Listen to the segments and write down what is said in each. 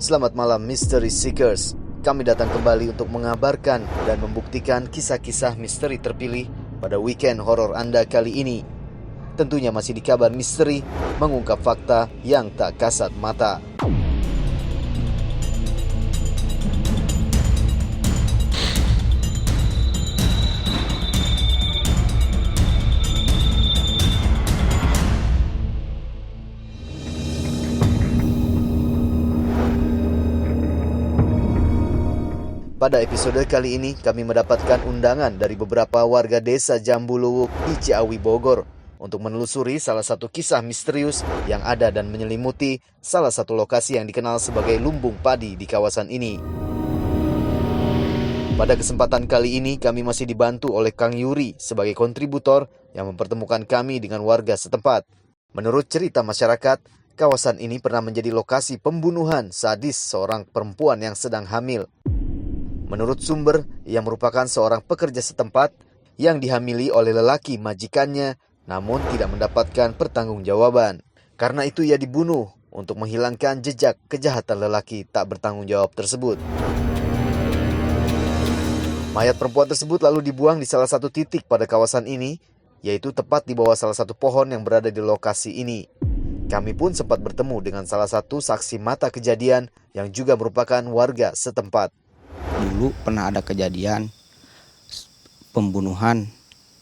Selamat malam Mystery Seekers. Kami datang kembali untuk mengabarkan dan membuktikan kisah-kisah misteri terpilih pada weekend horor Anda kali ini. Tentunya masih di kabar misteri, mengungkap fakta yang tak kasat mata. Pada episode kali ini, kami mendapatkan undangan dari beberapa warga desa Jambuluwuk di Ciawi, Bogor untuk menelusuri salah satu kisah misterius yang ada dan menyelimuti salah satu lokasi yang dikenal sebagai lumbung padi di kawasan ini. Pada kesempatan kali ini, kami masih dibantu oleh Kang Yuri sebagai kontributor yang mempertemukan kami dengan warga setempat. Menurut cerita masyarakat, kawasan ini pernah menjadi lokasi pembunuhan sadis seorang perempuan yang sedang hamil. Menurut sumber, ia merupakan seorang pekerja setempat yang dihamili oleh lelaki majikannya, namun tidak mendapatkan pertanggungjawaban. Karena itu ia dibunuh untuk menghilangkan jejak kejahatan lelaki tak bertanggung jawab tersebut. Mayat perempuan tersebut lalu dibuang di salah satu titik pada kawasan ini, yaitu tepat di bawah salah satu pohon yang berada di lokasi ini. Kami pun sempat bertemu dengan salah satu saksi mata kejadian yang juga merupakan warga setempat. Dulu pernah ada kejadian pembunuhan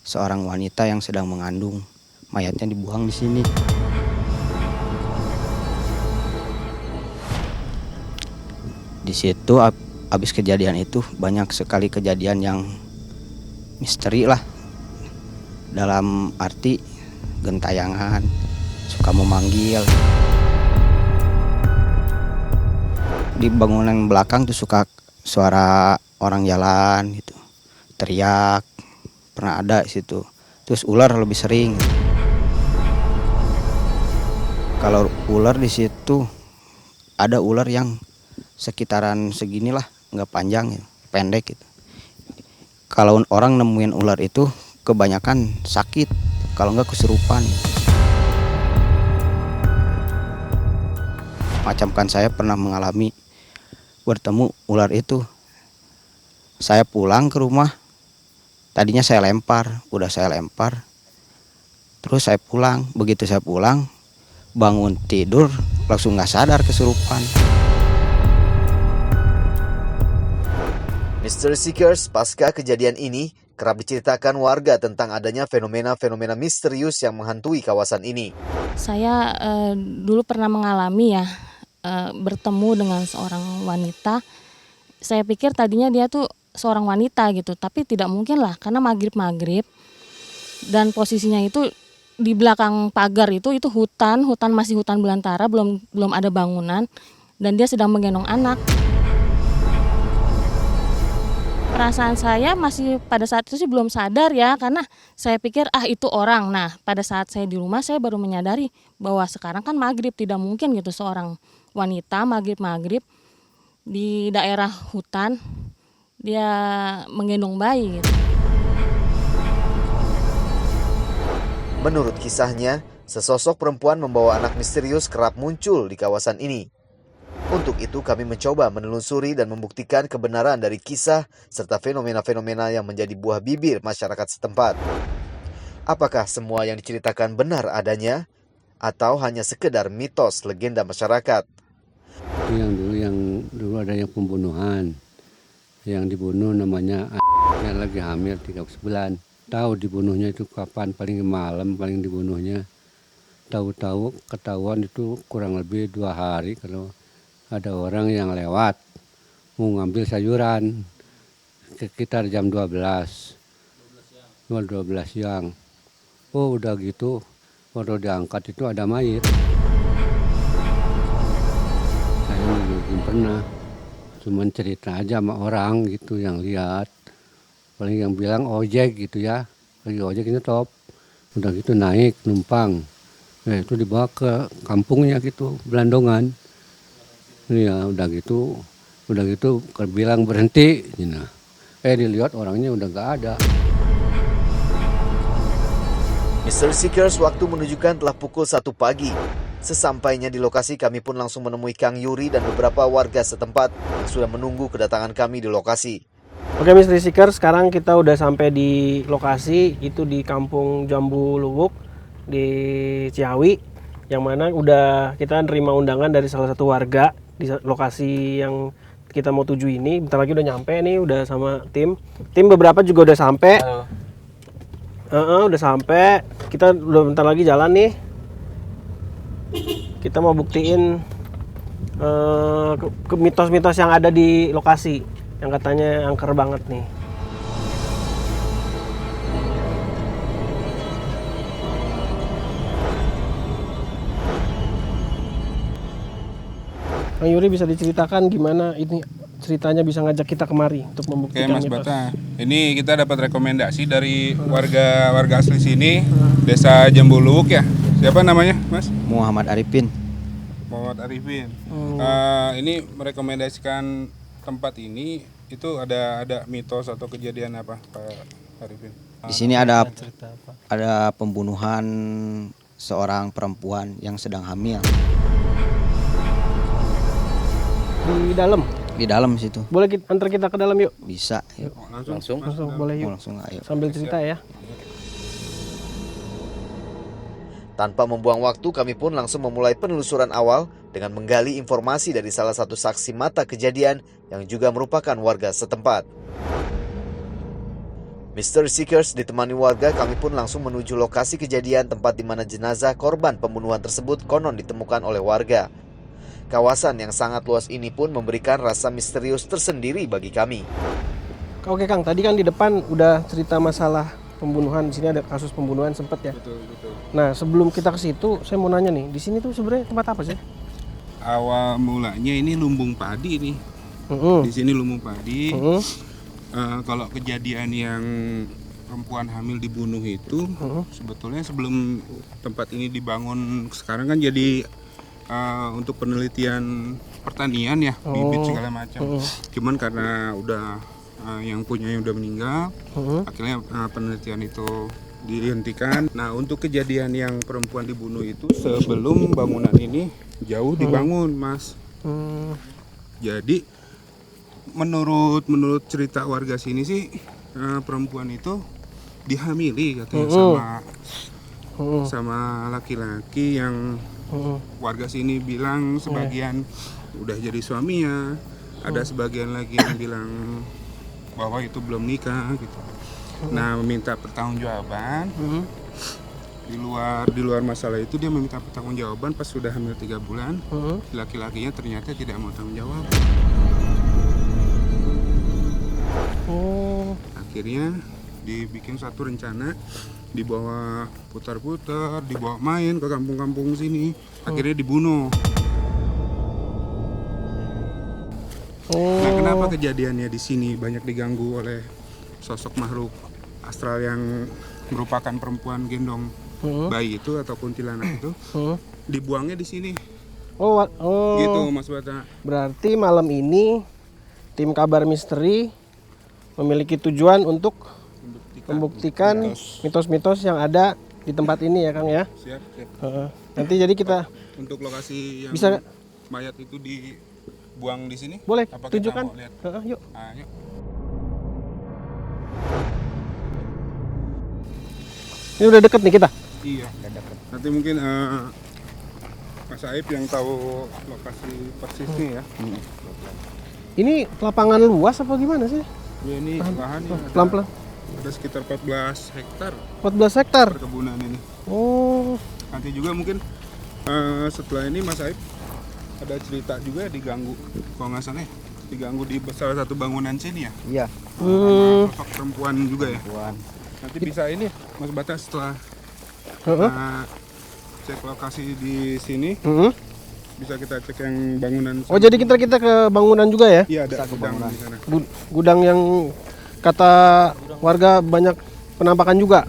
seorang wanita yang sedang mengandung. Mayatnya dibuang di sini. Di situ habis kejadian itu banyak sekali kejadian yang misteri lah. Dalam arti gentayangan, suka memanggil. Di bangunan belakang tuh suka suara orang jalan gitu, teriak, pernah ada di situ. Terus ular lebih sering. Kalau ular di situ ada ular yang sekitaran seginilah, nggak panjang, pendek gitu. Kalau orang nemuin ular itu kebanyakan sakit, kalau nggak kesurupan. Macam saya pernah mengalami bertemu ular itu. Saya pulang ke rumah, tadinya saya lempar, terus saya pulang. Begitu saya pulang, bangun tidur langsung nggak sadar, kesurupan. Mystery Seekers, pasca kejadian ini kerap diceritakan warga tentang adanya fenomena-fenomena misterius yang menghantui kawasan ini. Saya dulu pernah mengalami bertemu dengan seorang wanita. Saya pikir tadinya dia tuh seorang wanita gitu, tapi tidak mungkin lah karena maghrib dan posisinya itu di belakang pagar itu hutan masih hutan belantara, belum ada bangunan, dan dia sedang menggendong anak. Perasaan saya masih pada saat itu sih belum sadar ya, karena saya pikir itu orang. Nah, pada saat saya di rumah saya baru menyadari bahwa sekarang kan maghrib, tidak mungkin gitu seorang wanita maghrib di daerah hutan dia menggendong bayi gitu. Menurut kisahnya, sesosok perempuan membawa anak misterius kerap muncul di kawasan ini. Untuk itu kami mencoba menelusuri dan membuktikan kebenaran dari kisah serta fenomena-fenomena yang menjadi buah bibir masyarakat setempat. Apakah semua yang diceritakan benar adanya atau hanya sekedar mitos legenda masyarakat? Yang dulu ada yang pembunuhan. Yang dibunuh namanya yang lagi hamil 3 bulan. Tahu dibunuhnya itu kapan, paling malam paling dibunuhnya. Tahu-tahu ketahuan itu kurang lebih 2 hari kalau ada orang yang lewat mau ngambil sayuran sekitar jam 12 siang. Oh udah gitu, waktu diangkat itu ada mayit. Saya belum pernah, cuman cerita aja sama orang gitu yang lihat. Paling yang bilang ojek gitu ya, lagi ojek ini top. Udah gitu naik numpang, itu dibawa ke kampungnya gitu, Belandongan. Ya udah gitu bilang berhenti, nah. Dilihat orangnya udah gak ada. Mystery Seekers, waktu menunjukkan telah pukul 1 pagi. Sesampainya di lokasi, kami pun langsung menemui Kang Yuri dan beberapa warga setempat yang sudah menunggu kedatangan kami di lokasi. Oke Mystery Seeker, sekarang kita udah sampai di lokasi, itu di Kampung Jambu Luwuk di Ciawi, yang mana udah kita nerima undangan dari salah satu warga di lokasi yang kita mau tuju ini. Bentar lagi udah nyampe nih, udah sama tim beberapa juga udah sampai. Udah sampai, kita udah bentar lagi jalan nih. Kita mau buktiin ke mitos-mitos yang ada di lokasi yang katanya angker banget nih. Kang Yuri, bisa diceritakan gimana ini ceritanya bisa ngajak kita kemari untuk membuktikan Oke Mas mitos? Bata, ini kita dapat rekomendasi dari warga asli sini, Desa Jambu Luwuk ya. Siapa namanya Mas? Muhammad Arifin. Muhammad Arifin. Ini merekomendasikan tempat ini, itu ada mitos atau kejadian apa Pak Arifin? Di sini ada pembunuhan seorang perempuan yang sedang hamil. Di dalam situ. boleh antar kita ke dalam yuk. Bisa, yuk. Langsung boleh yuk. Langsung ayo. Sambil cerita ya. Tanpa membuang waktu, kami pun langsung memulai penelusuran awal dengan menggali informasi dari salah satu saksi mata kejadian yang juga merupakan warga setempat. Mystery Seekers ditemani warga, kami pun langsung menuju lokasi kejadian tempat di mana jenazah korban pembunuhan tersebut konon ditemukan oleh warga. Kawasan yang sangat luas ini pun memberikan rasa misterius tersendiri bagi kami. Oke Kang, tadi kan di depan udah cerita masalah pembunuhan. Di sini ada kasus pembunuhan sempet ya. Betul. Nah, sebelum kita ke situ, saya mau nanya nih, di sini tuh sebenarnya tempat apa sih? Awal mulanya ini lumbung padi nih. Di sini lumbung padi. Kalau kejadian yang perempuan hamil dibunuh itu sebetulnya sebelum tempat ini dibangun, sekarang kan jadi untuk penelitian pertanian ya, bibit segala macam. Cuman karena udah yang punyanya udah meninggal, akhirnya penelitian itu dihentikan. Nah, untuk kejadian yang perempuan dibunuh itu sebelum bangunan ini jauh dibangun, Mas. Jadi menurut cerita warga sini sih, perempuan itu dihamili katanya sama laki-laki yang warga sini bilang sebagian udah jadi suaminya, ada sebagian lagi yang bilang bahwa itu belum nikah gitu. Nah, meminta pertanggungjawaban. Di luar masalah itu dia meminta pertanggungjawaban pas sudah hamil 3 bulan. Laki-lakinya ternyata tidak mau tanggung jawab. Akhirnya dibikin satu rencana, dibawa putar-putar, dibawa main ke kampung-kampung sini, akhirnya dibunuh. Nah, kenapa kejadiannya di sini banyak diganggu oleh sosok makhluk astral yang merupakan perempuan gendong bayi itu atau kuntilanak itu, dibuangnya di sini. Gitu Mas Bata. Berarti malam ini tim Kabar Misteri memiliki tujuan untuk membuktikan mitos-mitos yang ada di tempat ini ya Kang ya. Siap. Nanti jadi kita Untuk lokasi yang bisa mayat itu dibuang di sini. boleh Apa tunjukkan. kita mau lihat? Yuk. Yuk. Ini udah deket nih kita. Iya. Nanti mungkin Mas Aib yang tahu lokasi persisnya ya. Ini lapangan luas apa gimana sih? Ya, ini lahan Pelan-pelan. ada sekitar 14 hektar 14 hektar. perkebunan ini. Oh. Nanti juga mungkin setelah ini Mas Aib ada cerita juga diganggu, kalau nggak salah ya, diganggu di salah satu bangunan sini ya. Iya. Sama sosok perempuan juga ya. Perempuan. Nanti bisa ini Mas Bata setelah cek lokasi di sini, bisa kita cek yang bangunan. Oh, jadi kita ke bangunan juga ya? Iya, ada gudang di sana. Gudang yang kata warga banyak penampakan juga.